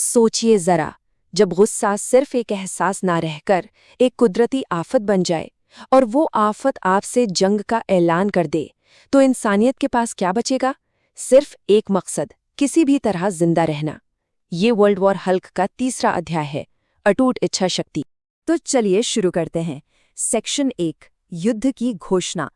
सोचिए जरा, जब गुस्सा सिर्फ एक एहसास ना रहकर एक कुदरती आफत बन जाए और वो आफत आपसे जंग का ऐलान कर दे, तो इंसानियत के पास क्या बचेगा? सिर्फ एक मकसद, किसी भी तरह जिंदा रहना। ये वर्ल्ड वॉर हल्क का तीसरा अध्याय है, अटूट इच्छा शक्ति। तो चलिए शुरू करते हैं। सेक्शन 1, युद्ध की घोषणा।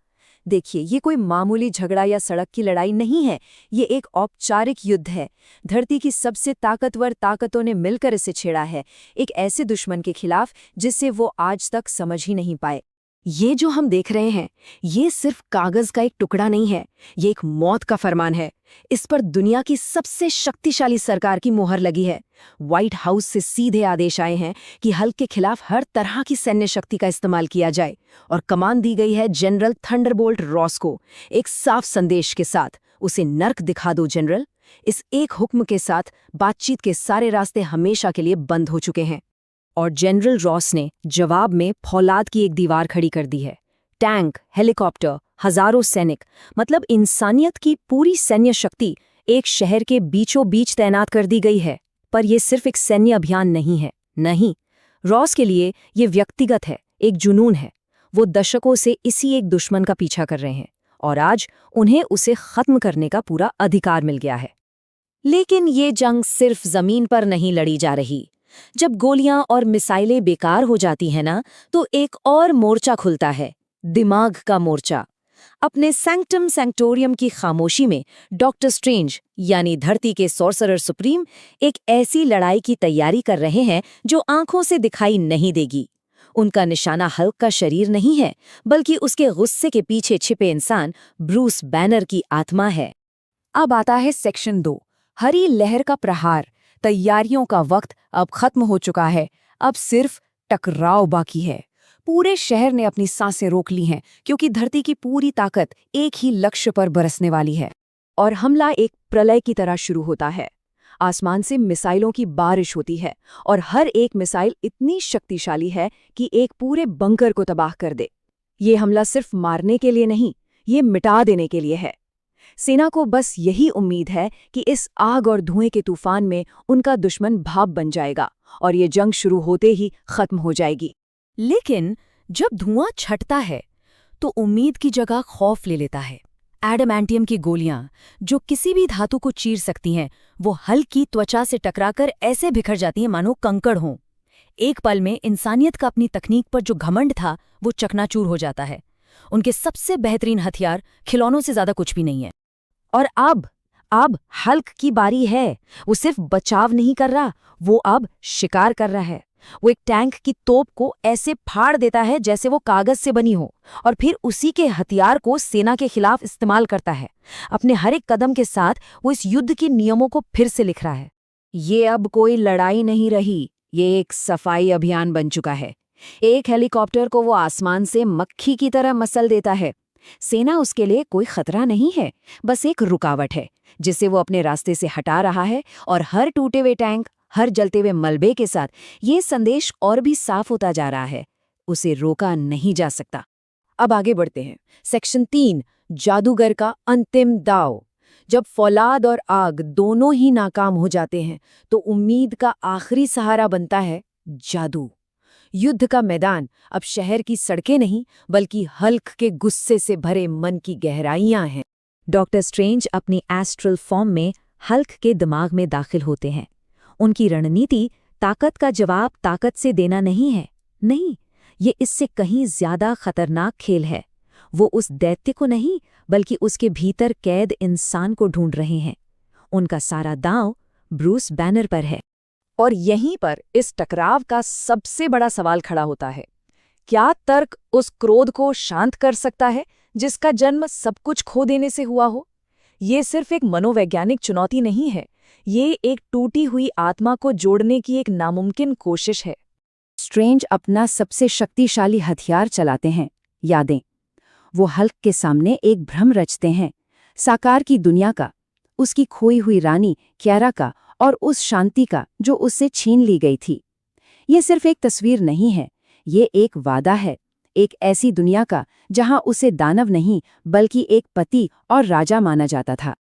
देखिए, ये कोई मामूली झगड़ा या सड़क की लड़ाई नहीं है, ये एक औपचारिक युद्ध है। धरती की सबसे ताकतवर ताकतों ने मिलकर इसे छेड़ा है, एक ऐसे दुश्मन के खिलाफ जिसे वो आज तक समझ ही नहीं पाए। ये जो हम देख रहे हैं, ये सिर्फ कागज का एक टुकड़ा नहीं है, ये एक मौत का फरमान है। इस पर दुनिया की सबसे शक्तिशाली सरकार की मोहर लगी है। व्हाइट हाउस से सीधे आदेश आए हैं कि हल्क के खिलाफ हर तरह की सैन्य शक्ति का इस्तेमाल किया जाए, और कमान दी गई है जनरल थंडरबोल्ट रॉस को, एक साफ संदेश के साथ, उसे नर्क दिखा दो जनरल। इस एक हुक्म के साथ बातचीत के सारे रास्ते हमेशा के लिए बंद हो चुके हैं। और जनरल रॉस ने जवाब में फौलाद की एक दीवार खड़ी कर दी है। टैंक, हेलीकॉप्टर, हजारों सैनिक, मतलब इंसानियत की पूरी सैन्य शक्ति एक शहर के बीचों बीच तैनात कर दी गई है। पर यह सिर्फ एक सैन्य अभियान नहीं है, नहीं। रॉस के लिए ये व्यक्तिगत है, एक जुनून है। वो दशकों से इसी एक दुश्मन का पीछा कर रहे हैं, और आज उन्हें उसे खत्म करने का पूरा अधिकार मिल गया है। लेकिन ये जंग सिर्फ जमीन पर नहीं लड़ी जा रही। जब गोलियां और मिसाइलें बेकार हो जाती हैं ना, तो एक और मोर्चा खुलता है, दिमाग का मोर्चा। अपने सैंक्टम सैंक्टोरियम की खामोशी में डॉक्टर स्ट्रेंज, यानी धरती के सॉर्सरर सुप्रीम, एक ऐसी लड़ाई की तैयारी कर रहे हैं जो आंखों से दिखाई नहीं देगी। उनका निशाना हल्क का शरीर नहीं है, बल्कि उसके गुस्से के पीछे छिपे इंसान ब्रूस बैनर की आत्मा है। अब आता है सेक्शन 2, हरी लहर का प्रहार। तैयारियों का वक्त अब खत्म हो चुका है, अब सिर्फ टकराव बाकी है। पूरे शहर ने अपनी सांसें रोक ली हैं, क्योंकि धरती की पूरी ताकत एक ही लक्ष्य पर बरसने वाली है। और हमला एक प्रलय की तरह शुरू होता है। आसमान से मिसाइलों की बारिश होती है, और हर एक मिसाइल इतनी शक्तिशाली है कि एक पूरे बंकर को तबाह कर दे। ये हमला सिर्फ मारने के लिए नहीं, ये मिटा देने के लिए है। सेना को बस यही उम्मीद है कि इस आग और धुएं के तूफान में उनका दुश्मन भाप बन जाएगा और ये जंग शुरू होते ही खत्म हो जाएगी। लेकिन जब धुआं छटता है तो उम्मीद की जगह खौफ ले लेता है। एडमैंटियम की गोलियां, जो किसी भी धातु को चीर सकती हैं, वो हल्की त्वचा से टकराकर ऐसे बिखर जाती हैं मानो कंकड़ हों। एक पल में इंसानियत का अपनी तकनीक पर जो घमंड था, वो चकनाचूर हो जाता है। उनके सबसे बेहतरीन हथियार खिलौनों से ज्यादा कुछ भी नहीं है। और अब हल्क की बारी है। वो सिर्फ बचाव नहीं कर रहा, वो अब शिकार कर रहा है। वो एक टैंक की तोप को ऐसे फाड़ देता है जैसे वो कागज से बनी हो, और फिर उसी के हथियार को सेना के खिलाफ इस्तेमाल करता है। अपने हर एक कदम के साथ वो इस युद्ध के नियमों को फिर से लिख रहा है। ये अब कोई लड़ाई नहीं रही, ये एक सफाई अभियान बन चुका है। एक हेलीकॉप्टर को वो आसमान से मक्खी की तरह मसल देता है। सेना उसके लिए कोई खतरा नहीं है, बस एक रुकावट है जिसे वो अपने रास्ते से हटा रहा है। और हर टूटे हुए टैंक, हर जलते हुए मलबे के साथ ये संदेश और भी साफ होता जा रहा है, उसे रोका नहीं जा सकता। अब आगे बढ़ते हैं। सेक्शन 3, जादूगर का अंतिम दांव। जब फौलाद और आग दोनों ही नाकाम हो जाते हैं, तो उम्मीद का आखिरी सहारा बनता है जादू। युद्ध का मैदान अब शहर की सड़कें नहीं, बल्कि हल्क के गुस्से से भरे मन की गहराइयां हैं। डॉक्टर स्ट्रेंज अपनी एस्ट्रल फॉर्म में हल्क के दिमाग में दाखिल होते हैं। उनकी रणनीति ताकत का जवाब ताकत से देना नहीं है, नहीं, ये इससे कहीं ज्यादा खतरनाक खेल है। वो उस दैत्य को नहीं, बल्कि उसके भीतर कैद इंसान को ढूंढ रहे हैं। उनका सारा दांव ब्रूस बैनर पर है। और यहीं पर इस टकराव का सबसे बड़ा सवाल खड़ा होता है। क्या तर्क उस क्रोध को शांत कर सकता है जिसका जन्म सब कुछ खो देने से हुआ हो? ये सिर्फ एक मनोवैज्ञानिक चुनौती नहीं है, ये एक टूटी हुई आत्मा को जोड़ने की एक नामुमकिन कोशिश है। स्ट्रेंज अपना सबसे शक्तिशाली हथियार चलाते हैं, यादें। वो हल्क के सामने एक भ्रम रचते हैं, साकार की दुनिया का, उसकी खोई हुई रानी क्यारा का, और उस शांति का जो उससे छीन ली गई थी। ये सिर्फ एक तस्वीर नहीं है, ये एक वादा है, एक ऐसी दुनिया का जहां उसे दानव नहीं, बल्कि एक पति और राजा माना जाता था।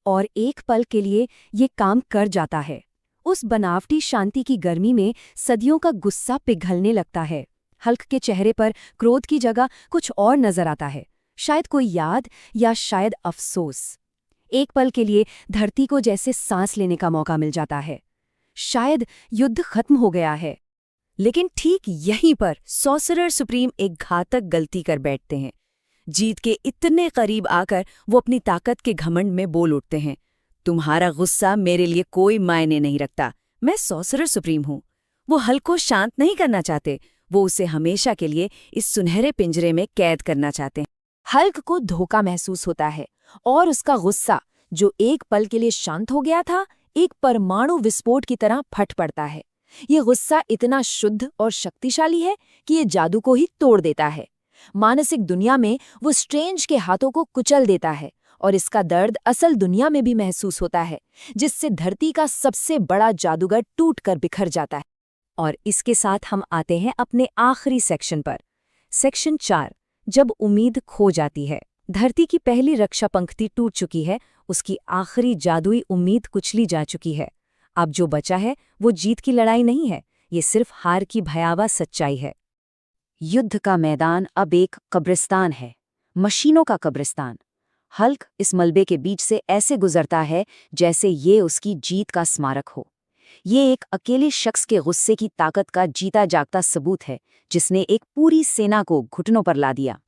और एक पल के लिए ये काम कर जाता है। उस बनावटी शांति की गर्मी में सदियों का गुस्सा पिघलने लगता है। हल्क के चेहरे पर क्रोध की जगह कुछ और नजर आता है, शायद कोई याद या शायद अफसोस। एक पल के लिए धरती को जैसे सांस लेने का मौका मिल जाता है। शायद युद्ध खत्म हो गया है। लेकिन ठीक यहीं पर सॉर्सरर सुप्रीम एक घातक गलती कर बैठते हैं। जीत के इतने करीब आकर वो अपनी ताकत के घमंड में बोल उठते हैं, तुम्हारा गुस्सा मेरे लिए कोई मायने नहीं रखता, मैं सॉर्सरर सुप्रीम हूं। वो हल्क को शांत नहीं करना चाहते, वो उसे हमेशा के लिए इस सुनहरे पिंजरे में कैद करना चाहते हैं। हल्क को धोखा महसूस होता है और उसका गुस्सा, जो एक पल के लिए शांत हो गया था, एक परमाणु विस्फोट की तरह फट पड़ता है। ये गुस्सा इतना शुद्ध और शक्तिशाली है कि ये जादू को ही तोड़ देता है। मानसिक दुनिया में वो स्ट्रेंज के हाथों को कुचल देता है और इसका दर्द असल दुनिया में भी महसूस होता है, जिससे धरती का सबसे बड़ा जादूगर टूटकर बिखर जाता है। और इसके साथ हम आते हैं अपने आखिरी सेक्शन पर। सेक्शन 4, जब उम्मीद खो जाती है। धरती की पहली रक्षा पंक्ति टूट चुकी है, उसकी आखिरी जादुई उम्मीद कुचली जा चुकी है। अब जो बचा है वो जीत की लड़ाई नहीं है, ये सिर्फ हार की भयावह सच्चाई है। युद्ध का मैदान अब एक कब्रिस्तान है, मशीनों का कब्रिस्तान। हल्क इस मलबे के बीच से ऐसे गुजरता है जैसे ये उसकी जीत का स्मारक हो। ये एक अकेले शख्स के गुस्से की ताकत का जीता जागता सबूत है, जिसने एक पूरी सेना को घुटनों पर ला दिया।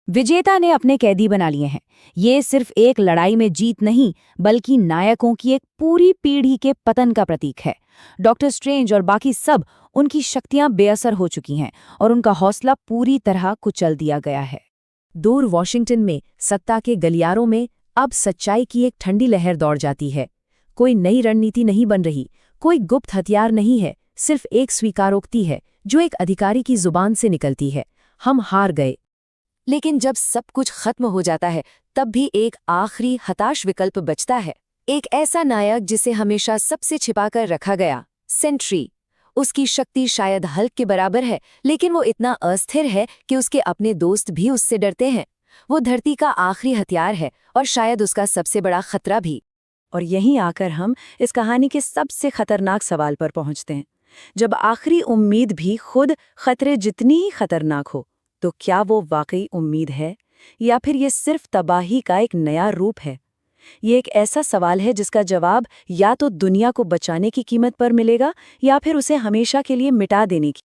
विजेता ने अपने कैदी बना लिए हैं। ये सिर्फ एक लड़ाई में जीत नहीं, बल्कि नायकों की एक पूरी पीढ़ी के पतन का प्रतीक है। डॉक्टर स्ट्रेंज और बाकी सब, उनकी शक्तियां बेअसर हो चुकी हैं और उनका हौसला पूरी तरह कुचल दिया गया है। दूर वॉशिंगटन में सत्ता के गलियारों में अब सच्चाई की एक ठंडी लहर दौड़ जाती है। कोई नई रणनीति नहीं बन रही, कोई गुप्त हथियार नहीं है, सिर्फ एक स्वीकारोक्ति है जो एक अधिकारी की जुबान से निकलती है, हम हार गए। लेकिन जब सब कुछ खत्म हो जाता है, तब भी एक आखिरी हताश विकल्प बचता है। एक ऐसा नायक जिसे हमेशा सबसे छिपाकर रखा गया, सेंट्री। उसकी शक्ति शायद हल्क के बराबर है, लेकिन वो इतना अस्थिर है कि उसके अपने दोस्त भी उससे डरते हैं। वो धरती का आखिरी हथियार है और शायद उसका सबसे बड़ा खतरा भी। और यहीं आकर हम इस कहानी के सबसे खतरनाक सवाल पर पहुंचते हैं। जब आखिरी उम्मीद भी खुद खतरे जितनी ही खतरनाक हो, तो क्या वो वाकई उम्मीद है या फिर ये सिर्फ तबाही का एक नया रूप है? ये एक ऐसा सवाल है जिसका जवाब या तो दुनिया को बचाने की कीमत पर मिलेगा या फिर उसे हमेशा के लिए मिटा देने की।